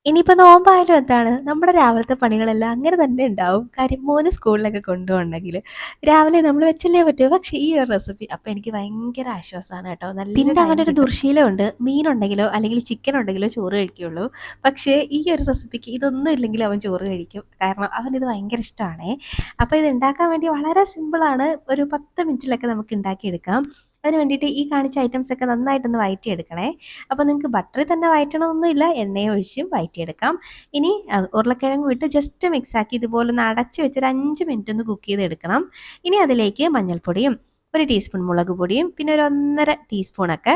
ഇനിയിപ്പോൾ നോമ്പായാലും എന്താണ് നമ്മുടെ രാവിലത്തെ പണികളെല്ലാം അങ്ങനെ തന്നെ ഉണ്ടാവും. കാര്യം മോന് സ്കൂളിലൊക്കെ കൊണ്ടുപോകണമെങ്കിൽ രാവിലെ നമ്മൾ വെച്ചല്ലേ പറ്റൂ. പക്ഷേ ഈ ഒരു റെസിപ്പി അപ്പോൾ എനിക്ക് ഭയങ്കര ആശ്വാസമാണ് കേട്ടോ. നല്ല പിന്നെ അവനൊരു ദുർശീലമുണ്ട്, മീനുണ്ടെങ്കിലോ അല്ലെങ്കിൽ ചിക്കൻ ഉണ്ടെങ്കിലോ ചോറ് കഴിക്കുകയുള്ളൂ. പക്ഷേ ഈ ഒരു റെസിപ്പിക്ക് ഇതൊന്നും ഇല്ലെങ്കിലും അവൻ ചോറ് കഴിക്കും. കാരണം അവനിത് ഭയങ്കര ഇഷ്ടമാണേ. അപ്പോൾ ഇത് ഉണ്ടാക്കാൻ വേണ്ടി വളരെ സിമ്പിളാണ്. ഒരു 10 മിനിറ്റിലൊക്കെ നമുക്ക് ഉണ്ടാക്കിയെടുക്കാം. അതിന് വേണ്ടിയിട്ട് ഈ കാണിച്ച ഐറ്റംസ് ഒക്കെ നന്നായിട്ടൊന്ന് വഴറ്റിയെടുക്കണേ. അപ്പോൾ നിങ്ങൾക്ക് ബട്ടറിൽ തന്നെ വഴറ്റണമെന്നൊന്നുമില്ല, എണ്ണയും ഒഴിച്ചും വഴറ്റിയെടുക്കാം. ഇനി ഉരുളക്കിഴങ്ങ് ഇട്ട് ജസ്റ്റ് മിക്സാക്കി ഇതുപോലെ ഒന്ന് അടച്ച് വെച്ചൊരു 5 മിനിറ്റ് ഒന്ന് കുക്ക് ചെയ്തെടുക്കണം. ഇനി അതിലേക്ക് മഞ്ഞൾപ്പൊടിയും 1 ടീസ്പൂൺ മുളക് പൊടിയും പിന്നെ ഒരു 1.5 ടീസ്പൂണൊക്കെ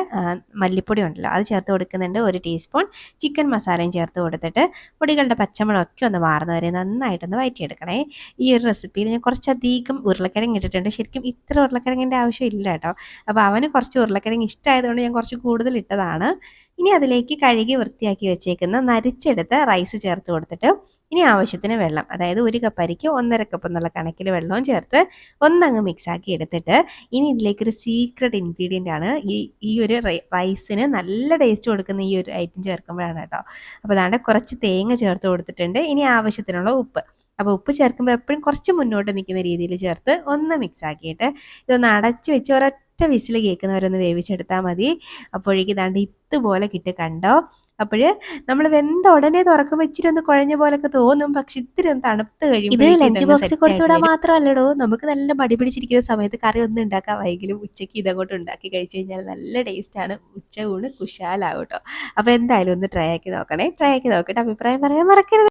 മല്ലിപ്പൊടി ഉണ്ടല്ലോ അത് ചേർത്ത് കൊടുക്കുന്നുണ്ട്. 1 ടീസ്പൂൺ ചിക്കൻ മസാലയും ചേർത്ത് കൊടുത്തിട്ട് പൊടികളുടെ പച്ചമുളകൊക്കെ ഒന്ന് മാറുന്ന വരെ നന്നായിട്ടൊന്ന് വഴറ്റിയെടുക്കണേ. ഈ ഒരു റെസിപ്പിയിൽ ഞാൻ കുറച്ചധികം ഉരുളക്കിഴങ്ങ് ഇട്ടിട്ടുണ്ട്. ശരിക്കും ഇത്ര ഉരുളക്കിഴങ്ങിൻ്റെ ആവശ്യം ഇല്ല കേട്ടോ. അപ്പോൾ അവന് കുറച്ച് ഉരുളക്കിഴങ്ങ് ഇഷ്ടമായതുകൊണ്ട് ഞാൻ കുറച്ച് കൂടുതൽ ഇട്ടതാണ്. ഇനി അതിലേക്ക് കഴുകി വൃത്തിയാക്കി വെച്ചേക്കുന്ന നരിച്ചെടുത്ത് റൈസ് ചേർത്ത് കൊടുത്തിട്ട് ഇനി ആവശ്യത്തിന് വെള്ളം, അതായത് 1 കപ്പ് അരിക്ക് 1.5 കപ്പ് എന്നുള്ള കണക്കിൽ വെള്ളവും ചേർത്ത് ഒന്നങ്ങ് മിക്സാക്കി എടുത്തിട്ട് ഇനി ഇതിലേക്കൊരു സീക്രട്ട് ഇൻഗ്രീഡിയൻ്റ് ആണ് ഈ ഈ ഒരു റൈസിന് നല്ല ടേസ്റ്റ് കൊടുക്കുന്ന ഈ ഒരു ഐറ്റം ചേർക്കുമ്പോഴാണ് കേട്ടോ. അപ്പോൾ അതാണ്ട് കുറച്ച് തേങ്ങ ചേർത്ത് കൊടുത്തിട്ടുണ്ട്. ഇനി ആവശ്യത്തിനുള്ള ഉപ്പ്. അപ്പോൾ ഉപ്പ് ചേർക്കുമ്പോൾ എപ്പോഴും കുറച്ച് മുന്നോട്ട് നിൽക്കുന്ന രീതിയിൽ ചേർത്ത് ഒന്ന് മിക്സാക്കിയിട്ട് ഇതൊന്ന് അടച്ച് വെച്ച് ഒരൊറ്റ വിസിൽ കേൾക്കുന്നവരൊന്ന് വേവിച്ചെടുത്താൽ മതി. അപ്പോഴേക്ക് ഇതാണ്ട് ഇതുപോലെ കിട്ടി കണ്ടോ. അപ്പോൾ നമ്മൾ വെന്ത ഉടനെ തുറക്കുമ്പോൾ ഇച്ചിരി ഒന്ന് കുഴഞ്ഞ പോലൊക്കെ തോന്നും. പക്ഷെ ഇത്തിരി ഒന്ന് തണുത്ത് കഴിയുമ്പോൾ ഇത് ലഞ്ച് ബോക്സിൽ കൊടുത്തുവിടാൻ മാത്രമല്ലടോ, നമുക്ക് നല്ല മടി പിടിച്ചിരിക്കുന്ന സമയത്ത് കറി ഒന്നും ഉണ്ടാക്കാൻ വൈകിലും ഉച്ചയ്ക്ക് ഇതങ്ങോട്ട് ഉണ്ടാക്കി കഴിച്ചു കഴിഞ്ഞാൽ നല്ല ടേസ്റ്റാണ്. ഉച്ച ഊണ് കുശാലാവും കേട്ടോ. അപ്പോൾ എന്തായാലും ഒന്ന് ട്രൈ ആക്കി നോക്കണേ. ട്രൈ ആക്കി നോക്കിയിട്ട് അഭിപ്രായം പറയാൻ മറക്കരുത്.